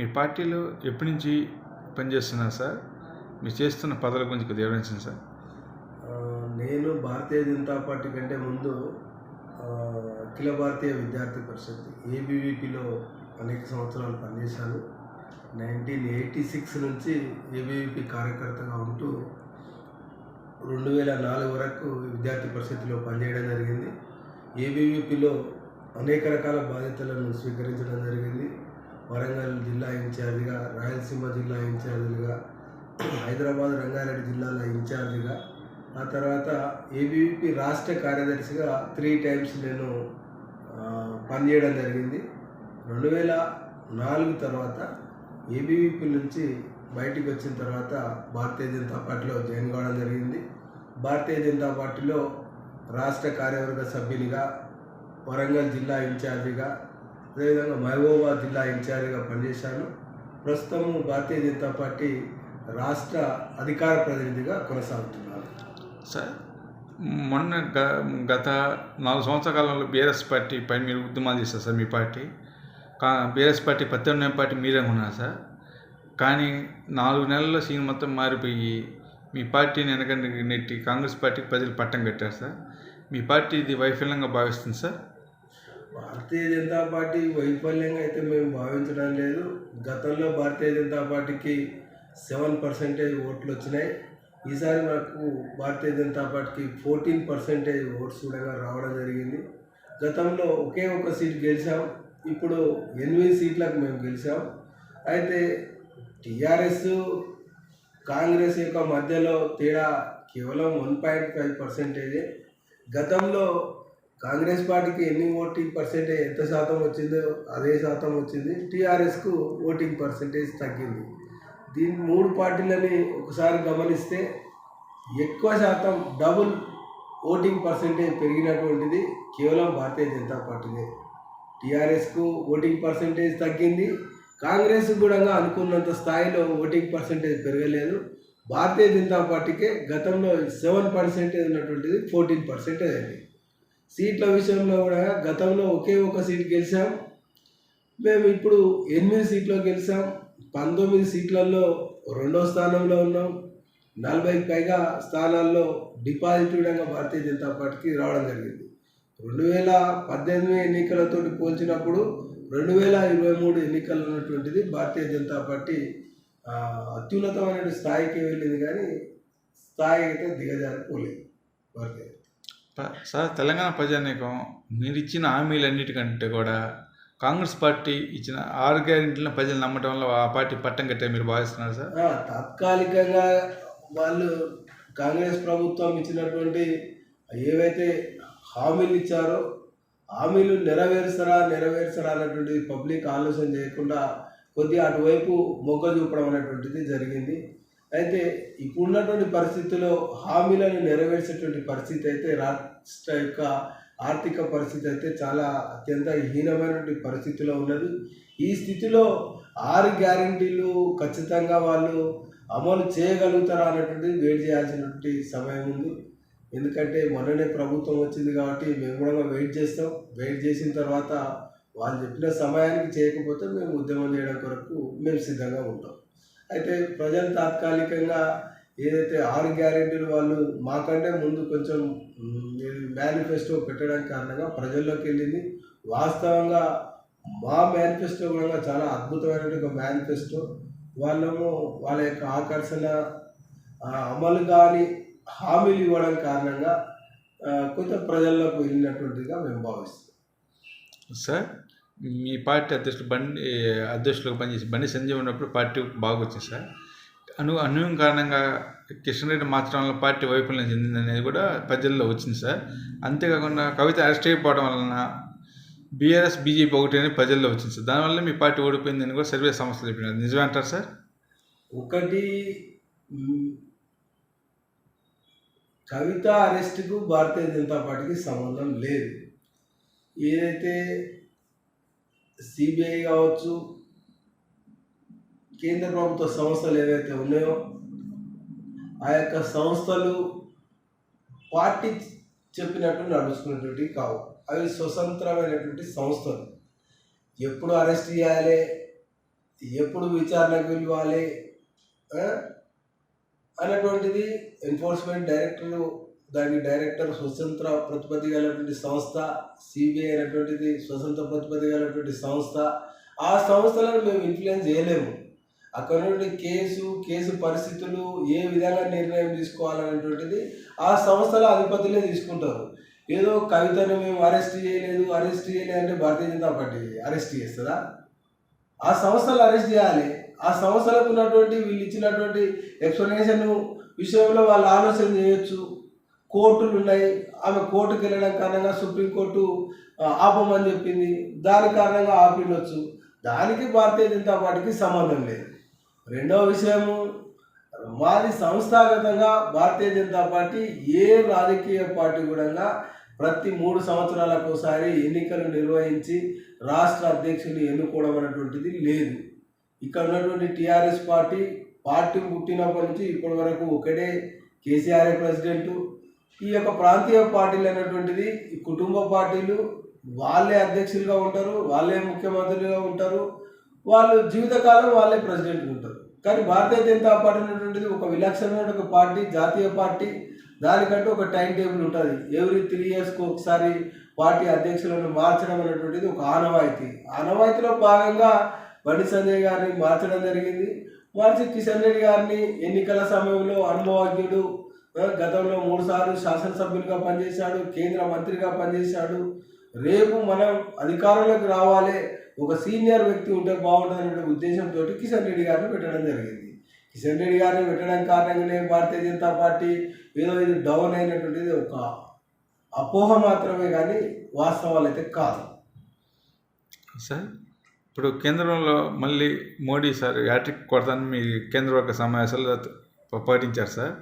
మీ పార్టీలో ఎప్పటి నుంచి పనిచేస్తున్నారు సార్? మీరు చేస్తున్న పదవుల గురించి కొద్దిగా వివరించండి సార్. నేను భారతీయ జనతా పార్టీ కంటే ముందు అఖిల భారతీయ విద్యార్థి పరిషత్ ఏబీవీపీలో అనేక సంవత్సరాలు పనిచేశాను. 1986 నుంచి ఏబీవీపీ కార్యకర్తగా ఉంటూ 2004 వరకు విద్యార్థి పరిషత్లో పనిచేయడం జరిగింది. ఏబీవీపీలో అనేక రకాల బాధ్యతలను స్వీకరించడం జరిగింది. వరంగల్ జిల్లా ఇన్ఛార్జిగా, రాయలసీమ జిల్లా ఇన్ఛార్జిగా, హైదరాబాద్ రంగారెడ్డి జిల్లాల ఇన్ఛార్జిగా, ఆ తర్వాత ఏబీవీపీ రాష్ట్ర కార్యదర్శిగా 3 టైమ్స్ నేను పనిచేయడం జరిగింది. 2004 తర్వాత ఏబీవీపీ నుంచి బయటికి వచ్చిన తర్వాత భారతీయ జనతా పార్టీలో జాయిన్ కావడం జరిగింది. భారతీయ జనతా పార్టీలో రాష్ట్ర కార్యవర్గ సభ్యునిగా, వరంగల్ జిల్లా ఇన్ఛార్జిగా, అదేవిధంగా మహబూబాబాద్ జిల్లా ఇన్ఛార్జిగా పనిచేశాను. ప్రస్తుతం భారతీయ జనతా పార్టీ రాష్ట్ర అధికార ప్రతినిధిగా కొనసాగుతున్నాను. సార్, మొన్న గత 4 సంవత్సరాల కాలంలో బీఆర్ఎస్ పార్టీ పై మీరు ఉద్యమాలు చేస్తారు సార్. మీ పార్టీ బీఆర్ఎస్ పార్టీ ప్రత్యామ్నాయ పార్టీ మీరే ఉన్నారు సార్. కానీ 4 నెలల్లో సీన్ మొత్తం మారిపోయి మీ పార్టీని వెనకండి నెట్టి కాంగ్రెస్ పార్టీకి ప్రజలు పట్టం కట్టారు సార్. మీ పార్టీ ఇది వైఫల్యంగా భావిస్తుంది సార్? భారతీయ జనతా పార్టీ వైఫల్యంగా అయితే మేము భావించడం లేదు. గతంలో భారతీయ జనతా పార్టీకి 7% ఓట్లు వచ్చినాయి. ఈసారి మనకు భారతీయ జనతా పార్టీకి 14% ఓట్స్ కూడా రావడం జరిగింది. గతంలో ఒకే ఒక సీట్ గెలిచాం, ఇప్పుడు 8 సీట్లకు మేము గెలిచాం. అయితే టీఆర్ఎస్ కాంగ్రెస్ యొక్క మధ్యలో తేడా కేవలం 1.5%. గతంలో కాంగ్రెస్ పార్టీకి ఎన్ని ఓటింగ్ పర్సెంటేజ్ ఎంత శాతం వచ్చిందో అదే శాతం వచ్చింది. టీఆర్ఎస్కు ఓటింగ్ పర్సెంటేజ్ తగ్గింది. దీని 3 పార్టీలని ఒకసారి గమనిస్తే ఎక్కువ శాతం డబుల్ ఓటింగ్ పర్సెంటేజ్ పెరిగినటువంటిది కేవలం భారతీయ జనతా పార్టీనే. టీఆర్ఎస్కు ఓటింగ్ పర్సెంటేజ్ తగ్గింది. కాంగ్రెస్ కూడా అనుకున్నంత స్థాయిలో ఓటింగ్ పర్సెంటేజ్ పెరగలేదు. భారతీయ జనతా పార్టీకే గతంలో 7% ఉన్నటువంటిది 14% అయింది. సీట్ల విషయంలో కూడా గతంలో ఒకే ఒక సీట్ గెలిచాం, మేము ఇప్పుడు 8 సీట్లో గెలిచాం. 19 సీట్లలో 2వ స్థానంలో ఉన్నాం. 40కి పైగా స్థానాల్లో డిపాజిట్ విధంగా భారతీయ జనతా పార్టీకి రావడం జరిగింది. 2018 ఎన్నికలతో పోల్చినప్పుడు 2023 ఎన్నికలు ఉన్నటువంటిది భారతీయ జనతా పార్టీ అత్యున్నతమైన స్థాయికి వెళ్ళింది, కానీ స్థాయి అయితే దిగజారిపోలేదు భారతీయ. సార్, తెలంగాణ ప్రజానీకం మీరు ఇచ్చిన హామీలన్నిటికంటే కూడా కాంగ్రెస్ పార్టీ ఇచ్చిన 6 గ్యారెంటీలను ప్రజలు నమ్మటం వల్ల ఆ పార్టీ పట్టం కట్టే మీరు భావిస్తున్నారు సార్? తాత్కాలికంగా వాళ్ళు కాంగ్రెస్ ప్రభుత్వం ఇచ్చినటువంటి ఏవైతే హామీలు ఇచ్చారో హామీలు నెరవేర్చరా అన్నటువంటిది పబ్లిక్ ఆలోచన చేయకుండా కొద్దిగా అటువైపు మొగ్గు చూపడం అనేటువంటిది జరిగింది. అయితే ఇప్పుడున్నటువంటి పరిస్థితుల్లో హామీలను నెరవేర్చేటువంటి పరిస్థితి అయితే రాష్ట్ర యొక్క ఆర్థిక పరిస్థితి అయితే చాలా అత్యంత హీనమైనటువంటి పరిస్థితిలో ఉన్నది. ఈ స్థితిలో 6 గ్యారెంటీలు ఖచ్చితంగా వాళ్ళు అమలు చేయగలుగుతారా అన్నటువంటిది వెయిట్ చేయాల్సినటువంటి సమయం ఉంది. ఎందుకంటే మొన్ననే ప్రభుత్వం వచ్చింది కాబట్టి మేము కూడా వెయిట్ చేస్తాం. వెయిట్ చేసిన తర్వాత వాళ్ళు చెప్పిన సమయానికి చేయకపోతే మేము ఉద్యమం చేయడం కొరకు మేము సిద్ధంగా ఉంటాం. అయితే ప్రజలు తాత్కాలికంగా ఏదైతే 6 గ్యారెంటీలు వాళ్ళు మాకంటే ముందు కొంచెం మేనిఫెస్టో పెట్టడానికి కారణంగా ప్రజల్లోకి వెళ్ళింది. వాస్తవంగా మా మేనిఫెస్టో కూడా చాలా అద్భుతమైనటువంటి ఒక మేనిఫెస్టో. వాళ్ళ యొక్క ఆకర్షణ అమలు కాని హామీలు ఇవ్వడం కారణంగా కొంచెం ప్రజల్లోకి వెళ్ళినటువంటిదిగా మేము భావిస్తాం. సార్, మీ పార్టీ అధ్యక్షులుగా పనిచేసి బండి సంజయ్ ఉన్నప్పుడు పార్టీ బాగా వచ్చింది సార్. అన్వయం కారణంగా కిషన్ రెడ్డి మార్చడం వల్ల పార్టీ వైఫల్యం చెందింది అనేది కూడా ప్రజల్లో వచ్చింది సార్. అంతేకాకుండా కవిత అరెస్ట్ అయిపోవడం వలన బీఆర్ఎస్ బీజేపీ ఒకటి అనేది ప్రజల్లో వచ్చింది సార్. దానివల్ల మీ పార్టీ ఓడిపోయిందని కూడా సర్వే సంస్థలు చెప్పినారు. నిజమే అంటారు సార్? ఒకటి, కవిత అరెస్ట్కు భారతీయ జనతా పార్టీకి సంబంధం లేదు. ఏదైతే సిబిఐ కావచ్చు, కేంద్ర ప్రభుత్వ సంస్థలు ఏవైతే ఉన్నాయో ఆ యొక్క సంస్థలు పార్టీ చెప్పినట్టు నడుచుకునేటువంటివి కావు. అవి స్వతంత్రమైనటువంటి సంస్థలు. ఎప్పుడు అరెస్ట్ చేయాలి, ఎప్పుడు విచారణకు పిలవాలి ఆ, అన్నటువంటిది ఎన్ఫోర్స్మెంట్ దానికి డైరెక్టర్ స్వతంత్ర ప్రతిపత్తి గలటువంటి సంస్థ, సిబిఐ అనేటువంటిది స్వతంత్ర ప్రతిపత్తి గలటువంటి సంస్థ. ఆ సంస్థలను మేము ఇన్ఫ్లుయెన్స్ చేయలేము. అక్కడ నుండి కేసు పరిస్థితులు ఏ విధంగా నిర్ణయం తీసుకోవాలనేటువంటిది ఆ సంస్థల అధిపతులే తీసుకుంటారు. ఏదో కవితను మేము అరెస్ట్ చేయలేదు అంటే భారతీయ జనతా పార్టీ అరెస్ట్ చేస్తుందా? ఆ సంస్థలు అరెస్ట్ చేయాలి. ఆ సంస్థలకు ఉన్నటువంటి వీళ్ళు ఇచ్చినటువంటి ఎక్స్ప్లెనేషన్ విషయంలో వాళ్ళు ఆలోచన చేయొచ్చు. కోర్టులు ఉన్నాయి, ఆమె కోర్టుకు వెళ్ళడం కారణంగా సుప్రీంకోర్టు ఆపమని చెప్పింది, దాని కారణంగా ఆపిండొచ్చు. దానికి భారతీయ జనతా పార్టీకి సంబంధం లేదు. రెండవ విషయము, మాది సంస్థాగతంగా భారతీయ జనతా పార్టీ ఏ రాజకీయ పార్టీ కూడా ప్రతి 3 సంవత్సరాలకు ఒకసారి ఎన్నికలు నిర్వహించి రాష్ట్ర అధ్యక్షుని ఎన్నుకోవడం అనేటువంటిది లేదు. ఇక్కడ ఉన్నటువంటి టీఆర్ఎస్ పార్టీ పుట్టినప్పటి నుంచి ఇప్పటి వరకు ఒకటే కేసీఆర్ ప్రెసిడెంటు. ఈ యొక్క ప్రాంతీయ పార్టీలు అనేటువంటిది ఈ కుటుంబ పార్టీలు, వాళ్ళే అధ్యక్షులుగా ఉంటారు, వాళ్ళే ముఖ్యమంత్రులుగా ఉంటారు, వాళ్ళు జీవితకాలం వాళ్ళే ప్రెసిడెంట్గా ఉంటారు. కానీ భారతీయ జనతా పార్టీ అనేటువంటిది ఒక విలక్షణమైన ఒక పార్టీ, జాతీయ పార్టీ. దానికంటూ ఒక టైం టేబుల్ ఉంటుంది. ఎవ్రీ 3 ఇయర్స్కి ఒకసారి పార్టీ అధ్యక్షులను మార్చడం అనేటువంటిది ఒక ఆనవాయితీలో భాగంగా బండి సంజయ్ గారిని మార్చడం జరిగింది. మార్చి కిషన్ రెడ్డి గారిని ఎన్నికల సమయంలో అనుభవజ్ఞుడు, గతంలో 3 సార్లు శాసనసభ్యులుగా పనిచేశాడు, కేంద్ర మంత్రిగా పనిచేశాడు. రేపు మనం అధికారంలోకి రావాలి, ఒక సీనియర్ వ్యక్తి ఉంటే బాగుంటుందనే ఉద్దేశంతో కిషన్ రెడ్డి గారిని పెట్టడం జరిగింది. కిషన్ రెడ్డి గారిని పెట్టడం కారణంగానే భారతీయ జనతా పార్టీ ఏదో ఇది డౌన్ అయినటువంటిది ఒక అపోహ మాత్రమే, కానీ వాస్తవాలు అయితే కాదు. సార్ ఇప్పుడు కేంద్రంలో మళ్ళీ మోడీ సార్ హ్యాట్రిక్ కొడతానని మీ కేంద్రవర్గ సమావేశాల్లో ప్రకటించారు సార్.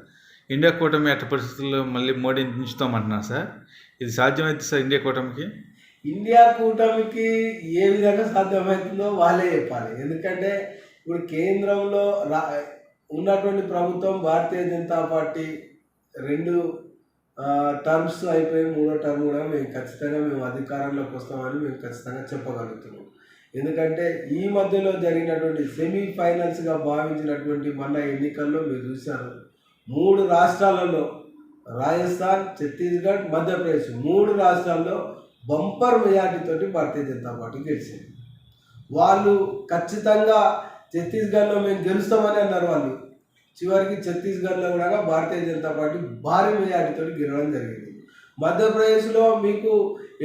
ఇండియా కూటమి అట్టి పరిస్థితుల్లో మళ్ళీ మోడీని దించుతామంటున్నారు సార్. ఇది సాధ్యమైతే సార్ ఇండియా కూటమికి ఏ విధంగా సాధ్యమవుతుందో వాళ్ళే చెప్పాలి. ఎందుకంటే ఇప్పుడు కేంద్రంలో ఉన్నటువంటి ప్రభుత్వం భారతీయ జనతా పార్టీ 2 టర్మ్స్ అయిపోయి 3వ టర్మ్ కూడా మేము అధికారంలోకి వస్తామని మేము ఖచ్చితంగా చెప్పగలుగుతున్నాం. ఎందుకంటే ఈ మధ్యలో జరిగినటువంటి సెమీఫైనల్స్గా భావించినటువంటి మొన్న ఎన్నికల్లో మీరు చూశారు, 3 రాష్ట్రాలలో రాజస్థాన్, ఛత్తీస్గఢ్, మధ్యప్రదేశ్ 3 రాష్ట్రాల్లో బంపర్ మెజార్టీతోటి భారతీయ జనతా పార్టీ గెలిచింది. వాళ్ళు ఖచ్చితంగా ఛత్తీస్గఢ్లో మేము గెలుస్తామని అన్నారు. వాళ్ళు చివరికి ఛత్తీస్గఢ్లో కూడా భారతీయ జనతా పార్టీ భారీ మెజార్టీతో గెలవడం జరిగింది. మధ్యప్రదేశ్లో మీకు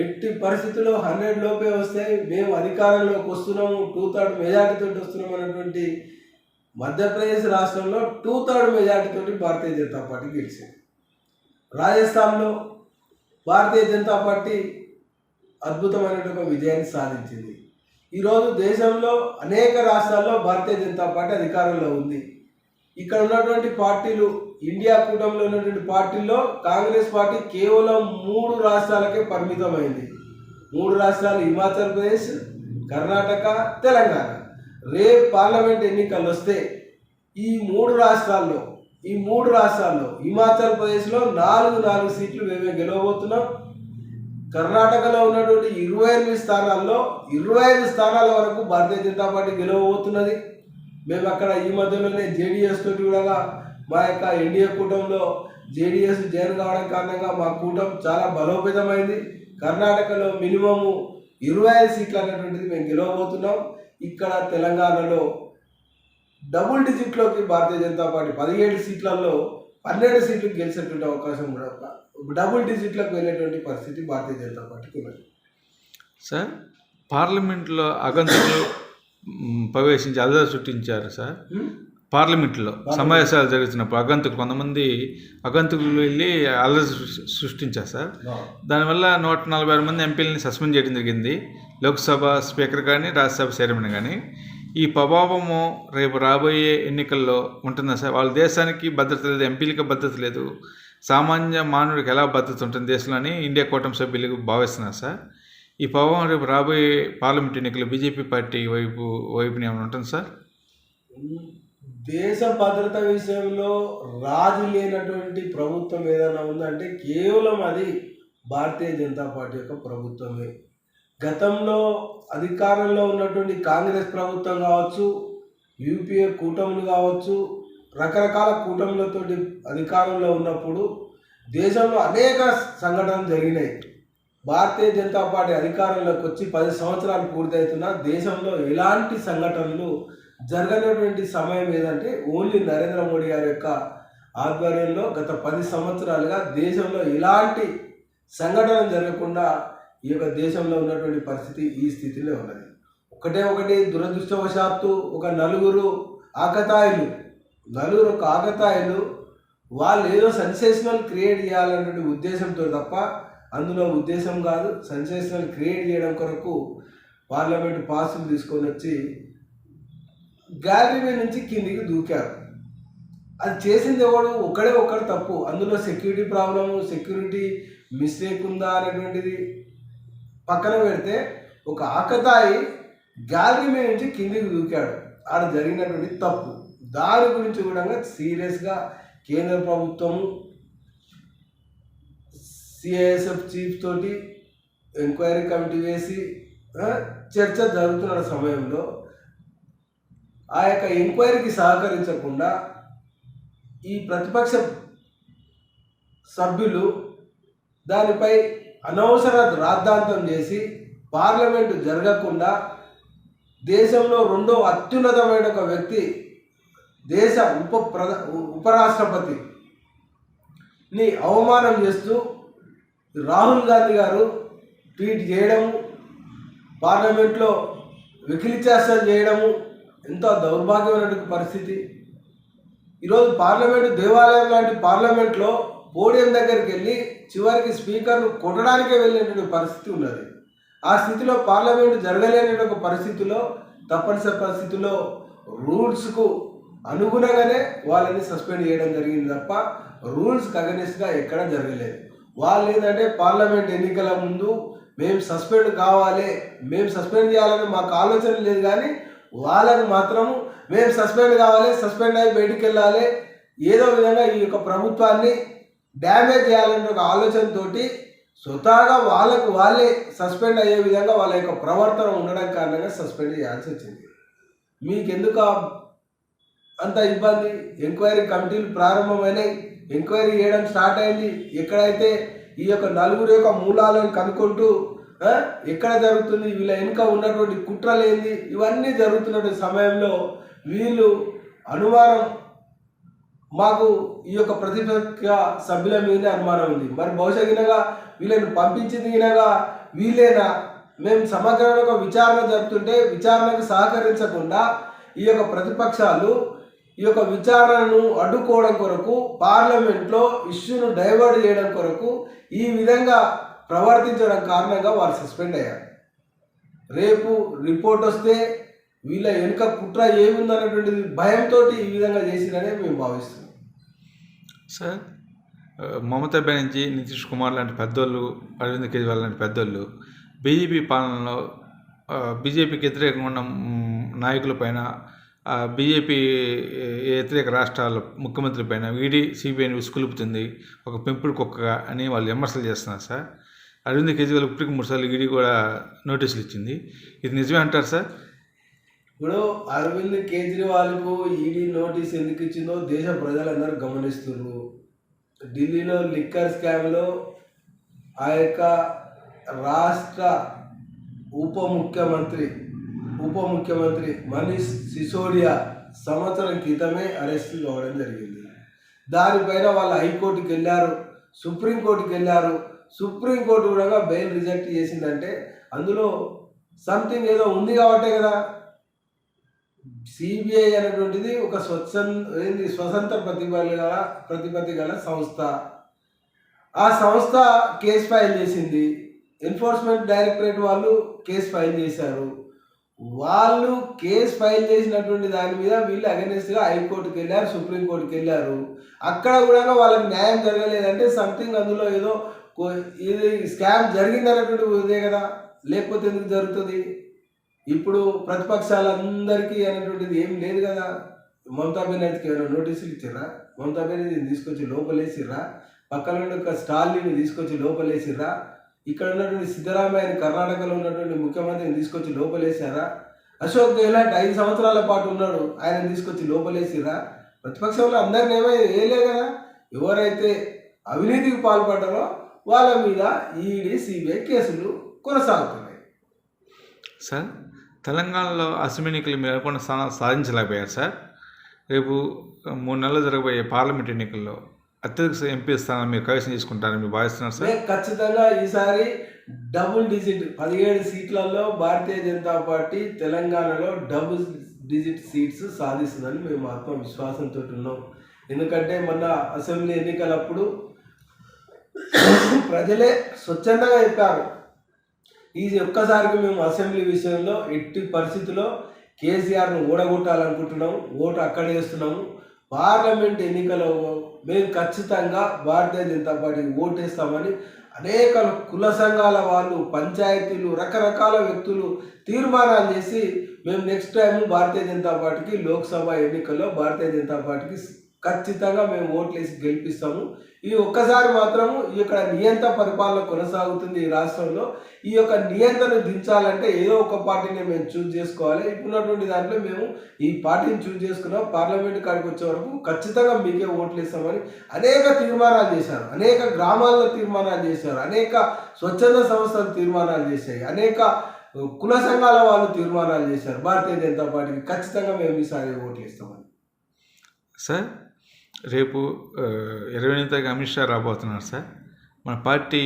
ఎట్టి పరిస్థితుల్లో 100 లోపే వస్తాయి, మేము అధికారంలోకి వస్తున్నాము, 2/3 మెజార్టీతో వస్తున్నాం అన్నటువంటి మధ్యప్రదేశ్ రాష్ట్రంలో 2/3 మెజార్టీతో భారతీయ జనతా పార్టీ గెలిచింది. రాజస్థాన్లో భారతీయ జనతా పార్టీ అద్భుతమైనటువంటి ఒక విజయాన్ని సాధించింది. ఈరోజు దేశంలో అనేక రాష్ట్రాల్లో భారతీయ జనతా పార్టీ అధికారంలో ఉంది. ఇక్కడ ఉన్నటువంటి పార్టీలు, ఇండియా కూటమిలో ఉన్నటువంటి పార్టీల్లో కాంగ్రెస్ పార్టీ కేవలం 3 రాష్ట్రాలకే పరిమితమైంది. 3 రాష్ట్రాలు హిమాచల్ ప్రదేశ్, కర్ణాటక, తెలంగాణ. రేపు పార్లమెంట్ ఎన్నికలు వస్తే ఈ 3 రాష్ట్రాల్లో హిమాచల్ ప్రదేశ్లో 4 సీట్లు మేమే గెలవబోతున్నాం. కర్ణాటకలో ఉన్నటువంటి 28 స్థానాల్లో 25 స్థానాల వరకు భారతీయ జనతా పార్టీ గెలవబోతున్నది. మేము అక్కడ ఈ మధ్యలోనే జేడీఎస్ తోటి కూడా మా యొక్క ఎన్డీఏ కూటమిలో జేడీఎస్ జాయిన్ కావడం కారణంగా మా కూటమి చాలా బలోపేతమైంది. కర్ణాటకలో మినిమము 25 సీట్లు అనేటువంటిది మేము గెలవబోతున్నాం. ఇక్కడ తెలంగాణలో డబుల్ డిజిట్లోకి భారతీయ జనతా పార్టీ 17 సీట్లలో 12 సీట్లు గెలిచేటువంటి అవకాశం కూడా, డబుల్ డిజిట్లకు వెళ్ళేటువంటి పరిస్థితి భారతీయ జనతా పార్టీకి ఉన్నది. సార్ పార్లమెంట్లో అగంతకులు ప్రవేశించి అల్లరి సృష్టించారు సార్. పార్లమెంట్లో సమావేశాలు జరుగుతున్నప్పుడు కొంతమంది అగంతకులు వెళ్ళి అల్లరి సృష్టించారు సార్. దానివల్ల 146 మంది ఎంపీలని సస్పెండ్ చేయడం జరిగింది, లోక్సభ స్పీకర్ కానీ రాజ్యసభ చైర్మన్ కానీ. ఈ ప్రభావము రేపు రాబోయే ఎన్నికల్లో ఉంటుందా సార్? వాళ్ళ దేశానికి భద్రత లేదు, ఎంపీలకి భద్రత లేదు, సామాన్య మానవుడికి ఎలా భద్రత ఉంటుంది దేశంలో అని ఇండియా కూటమి సభ్యులు భావిస్తున్నారు సార్. ఈ ప్రభావం రేపు రాబోయే పార్లమెంట్ ఎన్నికలు బీజేపీ పార్టీ వైపుని ఏమైనా ఉంటుంది సార్? దేశ భద్రత విషయంలో రాజు లేనటువంటి ప్రభుత్వం ఏదైనా ఉందంటే కేవలం అది భారతీయ జనతా పార్టీ యొక్క ప్రభుత్వమే. గతంలో అధికారంలో ఉన్నటువంటి కాంగ్రెస్ ప్రభుత్వం కావచ్చు, యూపీఏ కూటములు కావచ్చు, రకరకాల కూటములతోటి అధికారంలో ఉన్నప్పుడు దేశంలో అనేక సంఘటనలు జరిగినాయి. భారతీయ జనతా పార్టీ అధికారంలోకి వచ్చి 10 సంవత్సరాలు పూర్తవుతున్నా దేశంలో ఎలాంటి సంఘటనలు జరగనటువంటి సమయం ఏదంటే ఓన్లీ నరేంద్ర మోడీ గారి యొక్క ఆధ్వర్యంలో గత 10 సంవత్సరాలుగా దేశంలో ఎలాంటి సంఘటన జరగకుండా ఈ యొక్క దేశంలో ఉన్నటువంటి పరిస్థితి ఈ స్థితిలో ఉన్నది. ఒకటి దురదృష్టవశాత్తు ఒక నలుగురు ఆకతాయిలు వాళ్ళు ఏదో సెన్సేషనల్ క్రియేట్ చేయాలనే ఉద్దేశంతో తప్ప అందులో ఉద్దేశం కాదు. సెన్సేషనల్ క్రియేట్ చేయడం కొరకు పార్లమెంటు పాసులు తీసుకొని వచ్చి గ్యాలరీ మీద నుంచి కిందికి దూకారు. అది చేసింది ఒక్కడు తప్పు. అందులో సెక్యూరిటీ ప్రాబ్లము, సెక్యూరిటీ మిస్టేక్ ఉందా అనేటువంటిది పక్కన పెడితే ఒక ఆకతాయి గ్యాలరీ మీద నుంచి కిందికి దూకాడు. ఆడ జరిగినటువంటి తప్పు. దాని గురించి కూడా సీరియస్గా కేంద్ర ప్రభుత్వము సిఐఎస్ఎఫ్ చీఫ్ తోటి ఎంక్వైరీ కమిటీ వేసి చర్చ జరుగుతున్న సమయంలో ఆ యొక్క ఎంక్వైరీకి సహకరించకుండా ఈ ప్రతిపక్ష సభ్యులు దానిపై అనవసర రాద్ధాంతం చేసి పార్లమెంటు జరగకుండా దేశంలో రెండో అత్యున్నతమైన ఒక వ్యక్తి దేశ ఉపరాష్ట్రపతిని అవమానం చేస్తూ రాహుల్ గాంధీ గారు ట్వీట్ చేయడము, పార్లమెంట్లో వెకిలిచేష్టలు చేయడము ఎంతో దౌర్భాగ్యమైనటువంటి పరిస్థితి. ఈరోజు పార్లమెంటు దేవాలయం లాంటి పార్లమెంట్లో పోడియం దగ్గరికి వెళ్ళి చివరికి స్పీకర్ను కొట్టడానికే వెళ్ళినటువంటి పరిస్థితి ఉన్నది. ఆ స్థితిలో పార్లమెంటు జరగలేని ఒక పరిస్థితిలో తప్పనిసరి పరిస్థితుల్లో రూల్స్కు అనుగుణంగానే వాళ్ళని సస్పెండ్ చేయడం జరిగింది తప్ప రూల్స్కి అగెనిస్ట్గా ఎక్కడ జరగలేదు. వాళ్ళు ఏంటంటే పార్లమెంట్ ఎన్నికల ముందు మేము సస్పెండ్ కావాలి, మేము సస్పెండ్ చేయాలని మాకు ఆలోచన లేదు, కానీ వాళ్ళకు మాత్రము మేము సస్పెండ్ కావాలి, సస్పెండ్ అయ్యి బయటికి వెళ్ళాలి, ఏదో విధంగా ఈ యొక్క ప్రభుత్వాన్ని డ్యామేజ్ చేయాలనే ఒక ఆలోచనతోటి స్వతహాగా వాళ్ళే సస్పెండ్ అయ్యే విధంగా వాళ్ళ యొక్క ప్రవర్తన ఉండడం కారణంగా సస్పెండ్ చేయాల్సి వచ్చింది. మీకెందుకు అంత ఇబ్బంది? ఎంక్వైరీ కమిటీలు ప్రారంభమైనాయి, ఎంక్వైరీ చేయడం స్టార్ట్ అయింది. ఎక్కడైతే ఈ యొక్క నలుగురు యొక్క మూలాలను కనుక్కుంటూ ఎక్కడ జరుగుతుంది, వీళ్ళ వెనుక ఉన్నటువంటి కుట్రలేంది, ఇవన్నీ జరుగుతున్నటువంటి సమయంలో వీళ్ళు అనుమానం, మాకు ఈ యొక్క ప్రతిపక్ష సభ్యుల మీదనే అనుమానం ఉంది. మరి బహుశా గినగా వీళ్ళని పంపించింది గినగా వీళ్ళేనా? మేము సమగ్రంగా విచారణ జరుపుతుంటే విచారణకు సహకరించకుండా ఈ యొక్క ప్రతిపక్షాలు ఈ యొక్క విచారణను అడ్డుకోవడం కొరకు, పార్లమెంట్లో ఇష్యూను డైవర్ట్ చేయడం కొరకు ఈ విధంగా ప్రవర్తించడం కారణంగా వారు సస్పెండ్ అయ్యారు. రేపు రిపోర్ట్ వస్తే వీళ్ళ వెనుక కుట్ర ఏముందన్నటువంటి భయంతో ఈ విధంగా చేసిరనే మేము భావిస్తున్నాం. సార్, మమతా బెనర్జీ, నితీష్ కుమార్ లాంటి పెద్దోళ్ళు, అరవింద్ కేజ్రీవాల్ లాంటి పెద్దోళ్ళు బీజేపీ పాలనలో బీజేపీకి వ్యతిరేకంగా ఉన్న నాయకులపైన, బీజేపీ వ్యతిరేక రాష్ట్రాల ముఖ్యమంత్రి పైన ఈడీ సిబిఐని ఉసుకొలుపుతుంది, ఒక పెంపుడు కుక్కగా అని వాళ్ళు విమర్శలు చేస్తున్నారు సార్. అరవింద్ కేజ్రీవాల్ ఇప్పటికి 3 సార్లు ఈడీ కూడా నోటీసులు ఇచ్చింది. ఇది నిజమే అంటారు సార్? ఇప్పుడు అరవింద్ కేజ్రీవాల్కు ఈడీ నోటీస్ ఎందుకు ఇచ్చిందో దేశ ప్రజలందరూ గమనిస్తున్నారు. ఢిల్లీలో లిక్కర్ స్కామ్లో ఆ యొక్క రాష్ట్ర ఉప ముఖ్యమంత్రి మనీష్ సిసోడియా సంవత్సరం క్రితమే అరెస్ట్ కావడం జరిగింది. దానిపైన వాళ్ళు హైకోర్టుకి వెళ్ళారు, సుప్రీంకోర్టుకి వెళ్ళారు. సుప్రీంకోర్టు కూడా బెయిల్ రిజెక్ట్ చేసిందంటే అందులో సంథింగ్ ఏదో ఉంది కాబట్టే కదా. సిబిఐ అనేటువంటిది ఒక స్వతంత్ర ప్రతిపత్తి గల సంస్థ. ఆ సంస్థ కేసు ఫైల్ చేసింది. ఎన్ఫోర్స్మెంట్ డైరెక్టరేట్ వాళ్ళు కేసు ఫైల్ చేశారు. వాళ్ళు కేసు ఫైల్ చేసినటువంటి దాని మీద వీళ్ళు అగెనిస్ట్గా హైకోర్టుకి వెళ్ళారు, సుప్రీంకోర్టుకి వెళ్ళారు. అక్కడ కూడా వాళ్ళకి న్యాయం జరగలేదంటే సంథింగ్ అందులో ఏదో ఇది స్కామ్ జరిగిందనేటువంటి ఇదే కదా, లేకపోతే ఎందుకు జరుగుతుంది? ఇప్పుడు ప్రతిపక్షాలందరికీ అనేటువంటిది ఏం లేదు కదా. మమతా బెనర్జీకి ఏమైనా నోటీసులు ఇచ్చిర్రా? మమతా బెనర్జీని తీసుకొచ్చి లోపలేసిర్రా? పక్కన ఉన్న స్టాలిన్ని తీసుకొచ్చి లోపలేసిర్రా? ఇక్కడ ఉన్నటువంటి సిద్ధరామయ్యని కర్ణాటకలో ఉన్నటువంటి ముఖ్యమంత్రిని తీసుకొచ్చి లోపలేసారా? అశోక్ గెహ్లాట్ 5 సంవత్సరాల పాటు ఉన్నాడు, ఆయన తీసుకొచ్చి లోపలేసిరా? ప్రతిపక్షంలో అందరిని వేయలే కదా. ఎవరైతే అవినీతికి పాల్పడ్డారో వాళ్ళ మీద ఈడీ సిబిఐ కేసులు కొనసాగుతున్నాయి. సార్, తెలంగాణలో అసెంబ్లీ ఎన్నికలు మీరు అనుకున్న స్థానాలు సాధించలేకపోయారు సార్. రేపు 3 నెలలు జరగబోయే పార్లమెంట్ ఎన్నికల్లో అత్యధిక ఎంపీ స్థానాలు మీరు కైవసం చేసుకుంటారని మీరు భావిస్తున్నారు సార్? మేము ఖచ్చితంగా ఈసారి డబుల్ డిజిట్ 17 సీట్లలో భారతీయ జనతా పార్టీ తెలంగాణలో డబుల్ డిజిట్ సీట్స్ సాధిస్తుందని మేము ఆత్మవిశ్వాసంతో ఉన్నాం. ఎందుకంటే మొన్న అసెంబ్లీ ఎన్నికలప్పుడు ప్రజలే స్వచ్ఛందంగా చెప్పారు, ఈ ఒక్కసారికి మేము అసెంబ్లీ విషయంలో ఎట్టి పరిస్థితుల్లో కేసీఆర్ను ఓడగొట్టాలనుకుంటున్నాము, ఓటు అక్కడ వేస్తున్నాము. పార్లమెంట్ ఎన్నికలో మేము ఖచ్చితంగా భారతీయ జనతా పార్టీకి ఓటేస్తామని అనేక కుల సంఘాల వాళ్ళు, పంచాయతీలు, రకరకాల వ్యక్తులు తీర్మానాలు చేసి మేము నెక్స్ట్ టైం భారతీయ జనతా పార్టీకి లోక్సభ ఎన్నికల్లో భారతీయ జనతా పార్టీకి ఖచ్చితంగా మేము ఓట్లేసి గెలిపిస్తాము. ఈ ఒక్కసారి మాత్రము ఇక్కడ నియంత పరిపాలన కొనసాగుతుంది ఈ రాష్ట్రంలో. ఈ యొక్క నియంత్రణ దించాలంటే ఏదో ఒక పార్టీని మేము చూజ్ చేసుకోవాలి. ఇప్పుడున్నటువంటి దాంట్లో మేము ఈ పార్టీని చూజ్ చేసుకున్నాం. పార్లమెంట్ కాడికి వచ్చే వరకు ఖచ్చితంగా మీకే ఓట్లు ఇస్తామని అనేక తీర్మానాలు చేశారు, అనేక గ్రామాల్లో తీర్మానాలు చేశారు, అనేక స్వచ్ఛంద సంస్థలు తీర్మానాలు చేశాయి, అనేక కుల సంఘాల వాళ్ళు తీర్మానాలు చేశారు. భారతీయ జనతా పార్టీకి ఖచ్చితంగా మేము ఈసారి ఓట్లు ఇస్తామని. సార్, రేపు 29వ తారీఖు అమిత్ షా రాబోతున్నారు సార్. మన పార్టీ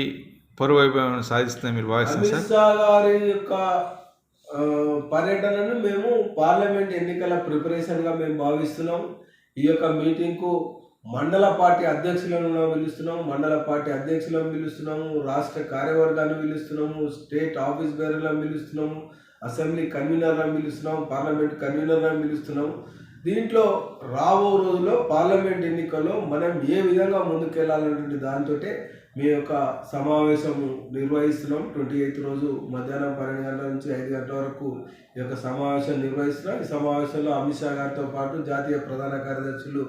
పరువు వైభవాన్ని సాధిస్తుందని మీరు భావిస్తున్నారు సార్? అమిత్ షా గారి యొక్క పర్యటనను మేము పార్లమెంట్ ఎన్నికల ప్రిపరేషన్గా మేము భావిస్తున్నాం. ఈ యొక్క మీటింగ్కు మండల పార్టీ అధ్యక్షులను పిలుస్తున్నాము, రాష్ట్ర కార్యవర్గాన్ని పిలుస్తున్నాము, స్టేట్ ఆఫీస్ బేరర్లను పిలుస్తున్నాము, అసెంబ్లీ కన్వీనర్లను పిలుస్తున్నాము, పార్లమెంట్ కన్వీనర్లను పిలుస్తున్నాము. దీంట్లో రాబో రోజుల్లో పార్లమెంట్ ఎన్నికల్లో మనం ఏ విధంగా ముందుకెళ్లాలనే దాంతో మీ యొక్క సమావేశము నిర్వహిస్తున్నాం. 28 రోజు మధ్యాహ్నం 12 గంటల నుంచి 5 గంటల వరకు ఈ యొక్క సమావేశం నిర్వహిస్తున్నాం. ఈ సమావేశంలో అమిత్ షా గారితో పాటు జాతీయ ప్రధాన కార్యదర్శులు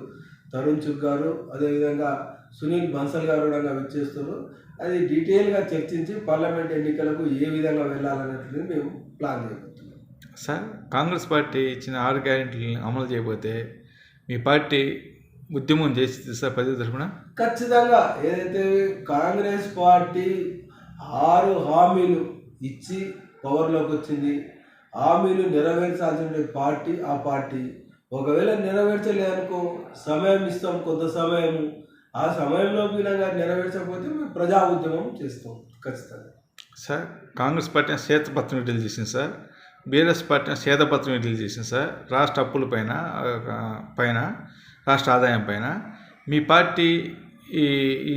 తరుణ్ చుగ్ గారు, అదేవిధంగా సునీల్ బన్సల్ గారు కూడా విచ్చేస్తున్నారు. అది డీటెయిల్గా చర్చించి పార్లమెంట్ ఎన్నికలకు ఏ విధంగా వెళ్ళాలనేటువంటిది మేము ప్లాన్ చేయబోతున్నాం. సార్, కాంగ్రెస్ పార్టీ ఇచ్చిన 6 గ్యారెంటీలను అమలు చేయబోతే మీ పార్టీ ఉద్యమం చేసి సార్ ప్రజల తరఫున? ఖచ్చితంగా. ఏదైతే కాంగ్రెస్ పార్టీ 6 హామీలు ఇచ్చి పవర్లోకి వచ్చింది, హామీలు నెరవేర్చాల్సిన పార్టీ ఆ పార్టీ. ఒకవేళ నెరవేర్చలేదనుకో సమయం ఇస్తాం, కొంత సమయము. ఆ సమయంలో నెరవేర్చకపోతే మేము ప్రజా ఉద్యమం చేస్తాం ఖచ్చితంగా. సార్, కాంగ్రెస్ పార్టీ శ్వేతపత్రం విడుదల చేసింది సార్, బీఆర్ఎస్ పార్టీ శ్వేతపత్రం విడుదల చేసింది సార్. రాష్ట్ర అప్పుల పైన రాష్ట్ర ఆదాయం పైన మీ పార్టీ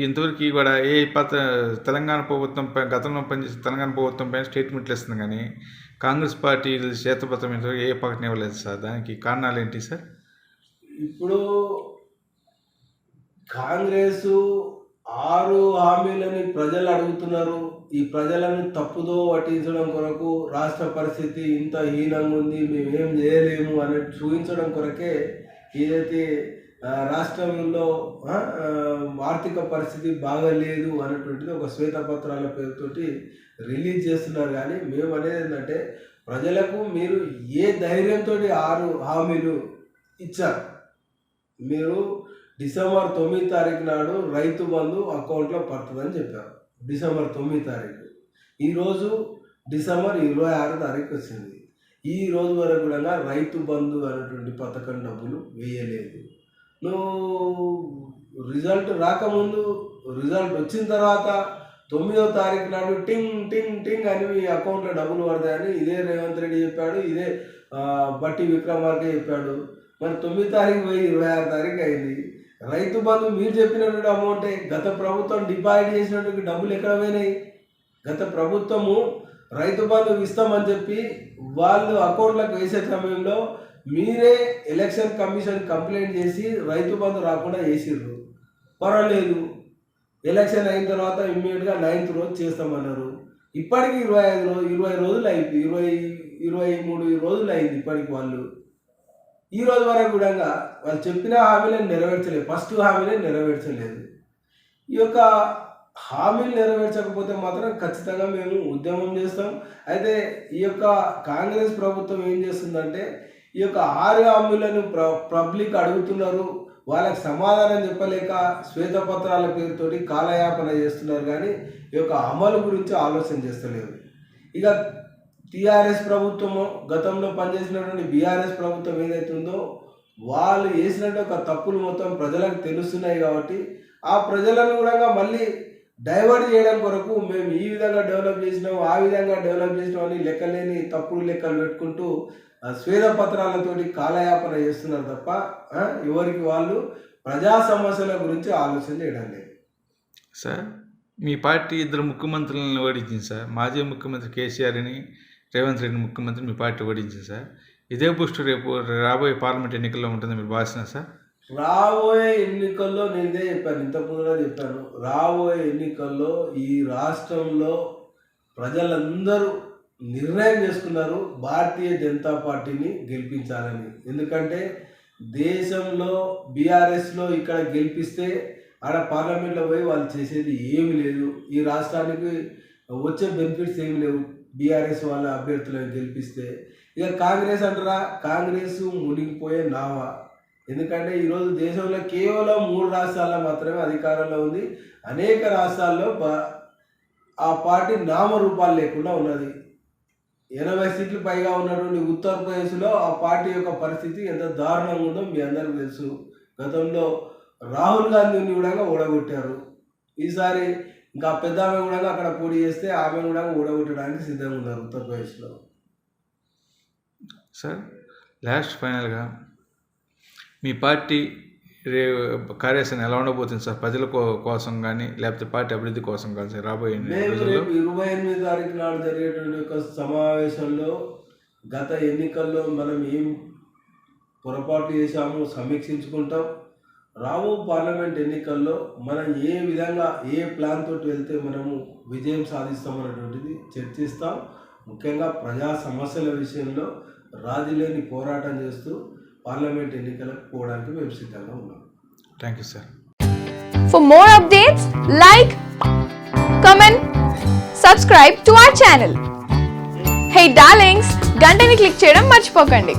ఇంతవరకు కూడా తెలంగాణ ప్రభుత్వం గతంలో పనిచేసిన తెలంగాణ ప్రభుత్వం పైన స్టేట్మెంట్లు ఇస్తుంది, కానీ కాంగ్రెస్ పార్టీ శ్వేతపత్రం ఇంతవరకు ఏ ప్రకటన ఇవ్వలేదు సార్. దానికి కారణాలు ఏంటి సార్? ఇప్పుడు కాంగ్రెస్ 6 హామీలని ప్రజలు అడుగుతున్నారు. ఈ ప్రజలను తప్పుదో పట్టించడం కొరకు రాష్ట్ర పరిస్థితి ఇంత హీనంగా ఉంది, మేమేం చేయలేము అని చూపించడం కొరకే ఏదైతే రాష్ట్రంలో ఆర్థిక పరిస్థితి బాగలేదు అన్నటువంటిది ఒక శ్వేతపత్రాల పేరుతోటి రిలీజ్ చేస్తున్నారు. కానీ మేము అనేది ఏంటంటే ప్రజలకు మీరు ఏ ధైర్యంతో 6 హామీలు ఇచ్చారు. మీరు డిసెంబర్ 9 తారీఖు నాడు రైతు బంధు అకౌంట్లో పడుతుందని చెప్పారు. డిసెంబర్ 9 తారీఖు. ఈరోజు డిసెంబర్ 26 తారీఖు వచ్చింది. ఈ రోజు వరకు కూడా రైతు బంధు అనేటువంటి పథకం డబ్బులు వేయలేదు. నువ్వు రిజల్ట్ రాకముందు, రిజల్ట్ వచ్చిన తర్వాత 9వ తారీఖు నాడు టింగ్ టింగ్ టింగ్ అని మీ అకౌంట్లో డబ్బులు పడతాయని ఇదే రేవంత్ రెడ్డి చెప్పాడు, ఇదే బట్టి విక్రమార్క చెప్పాడు. మరి 9 తారీఖు పోయి 26 తారీఖు అయింది. రైతు బంధు మీరు చెప్పినటువంటి అమౌంటే. గత ప్రభుత్వం డిపాజిట్ చేసినటువంటి డబ్బులు ఎక్కడ పోయినాయి? గత ప్రభుత్వము రైతు బంధు ఇస్తామని చెప్పి వాళ్ళు అకౌంట్లకు వేసే సమయంలో మీరే ఎలక్షన్ కమిషన్ కంప్లైంట్ చేసి రైతు బంధు రాకుండా చేసిర్రు. పర్వాలేదు, ఎలక్షన్ అయిన తర్వాత ఇమ్మీడియట్గా 9th రోజు చేస్తామన్నారు. ఇప్పటికి 20 రోజులు అయిపోయి 23 రోజులు అయింది. ఇప్పటికి వాళ్ళు ఈ రోజు వరకు కూడా వాళ్ళు చెప్పిన హామీలను నెరవేర్చలేదు. ఫస్ట్ హామీని నెరవేర్చలేదు. ఈ యొక్క హామీలు నెరవేర్చకపోతే మాత్రం ఖచ్చితంగా మేము ఉద్యమం చేస్తాం. అయితే ఈ యొక్క కాంగ్రెస్ ప్రభుత్వం ఏం చేస్తుందంటే ఈ యొక్క 6 హామీలను పబ్లిక్ అడుగుతున్నారు, వాళ్ళకి సమాధానం చెప్పలేక శ్వేతపత్రాల పేరుతోటి కాలయాపన చేస్తున్నారు, కానీ ఈ యొక్క అమలు గురించి ఆలోచన చేస్తలేరు. ఇక టీఆర్ఎస్ ప్రభుత్వము గతంలో పనిచేసినటువంటి బీఆర్ఎస్ ప్రభుత్వం ఏదైతుందో వాళ్ళు చేసినట్టు ఒక తప్పులు మొత్తం ప్రజలకు తెలుస్తున్నాయి కాబట్టి ఆ ప్రజలను కూడా మళ్ళీ డైవర్ట్ చేయడం కొరకు మేము ఈ విధంగా డెవలప్ చేసినాం, ఆ విధంగా డెవలప్ చేసినాం అని లెక్కలేని తప్పుడు లెక్కలు పెట్టుకుంటూ శ్వేతపత్రాలతోటి కాలయాపన చేస్తున్నారు తప్ప ఎవరికి వాళ్ళు ప్రజా సమస్యల గురించి ఆలోచన చేయడం లేదు. సార్ మీ పార్టీ 2 ముఖ్యమంత్రులను ఓడించింది సార్. మాజీ ముఖ్యమంత్రి కేసీఆర్ని, రేవంత్ రెడ్డి ముఖ్యమంత్రి మీ పార్టీ ఓడించింది సార్. ఇదే బూస్ట్ రేపు రాబోయే పార్లమెంట్ ఎన్నికల్లో ఉంటుంది మీరు భావిస్తున్నారు సార్? రాబోయే ఎన్నికల్లో నేను ఇదే చెప్పాను, ఇంతకుముందుగా చెప్పాను, రాబోయే ఎన్నికల్లో ఈ రాష్ట్రంలో ప్రజలందరూ నిర్ణయం చేసుకున్నారు భారతీయ జనతా పార్టీని గెలిపించాలని. ఎందుకంటే దేశంలో బీఆర్ఎస్లో ఇక్కడ గెలిపిస్తే ఆడ పార్లమెంట్లో పోయి వాళ్ళు చేసేది ఏమి లేదు, ఈ రాష్ట్రానికి వచ్చే బెనిఫిట్స్ ఏమి లేవు బీఆర్ఎస్ వాళ్ళ అభ్యర్థులను గెలిపిస్తే. ఇక కాంగ్రెస్ అంటారా, కాంగ్రెస్ మునిగిపోయే నావా. ఎందుకంటే ఈరోజు దేశంలో కేవలం 3 రాష్ట్రాల్లో మాత్రమే అధికారంలో ఉంది, అనేక రాష్ట్రాల్లో ఆ పార్టీ నామరూపాలు లేకుండా ఉన్నది. 80 సీట్లు పైగా ఉన్నటువంటి ఉత్తరప్రదేశ్లో ఆ పార్టీ యొక్క పరిస్థితి ఎంత దారుణంగా ఉందో మీ అందరికీ తెలుసు. గతంలో రాహుల్ గాంధీని కూడా ఓడగొట్టారు. ఈసారి ఇంకా పెద్ద ఆమె కూడా అక్కడ పోటీ చేస్తే ఆమె కూడా ఓడగొట్టడానికి సిద్ధంగా ఉన్నారు ఉత్తరప్రదేశ్లో. సార్ లాస్ట్ ఫైనల్గా మీ పార్టీ కార్యాచరణ ఎలా ఉండబోతుంది సార్? ప్రజల కోసం కానీ లేకపోతే పార్టీ అభివృద్ధి కోసం కానీ సార్ రాబోయే మేము రేపు 28వ తారీఖు నాడు జరిగేటువంటి ఒక సమావేశంలో గత ఎన్నికల్లో మనం ఏం పొరపాటు చేశామో సమీక్షించుకుంటాం. రాబో పార్లమెంట్ ఎన్నికల్లో మనం ఏ విధంగా ఏ ప్లాన్ తోటి వెళ్తే మనము విజయం సాధిస్తామన్నటువంటిది చర్చిస్తాం. ముఖ్యంగా ప్రజా సమస్యల విషయంలో రాజీలేని పోరాటం చేస్తూ పార్లమెంట్ ఎన్నికలకు పోవడానికి మేము సిద్ధంగా ఉన్నాం. Thank you sir. For more updates, like, comment, subscribe to our channel. Hey darlings, గంటని click చేయడం మర్చిపోకండి.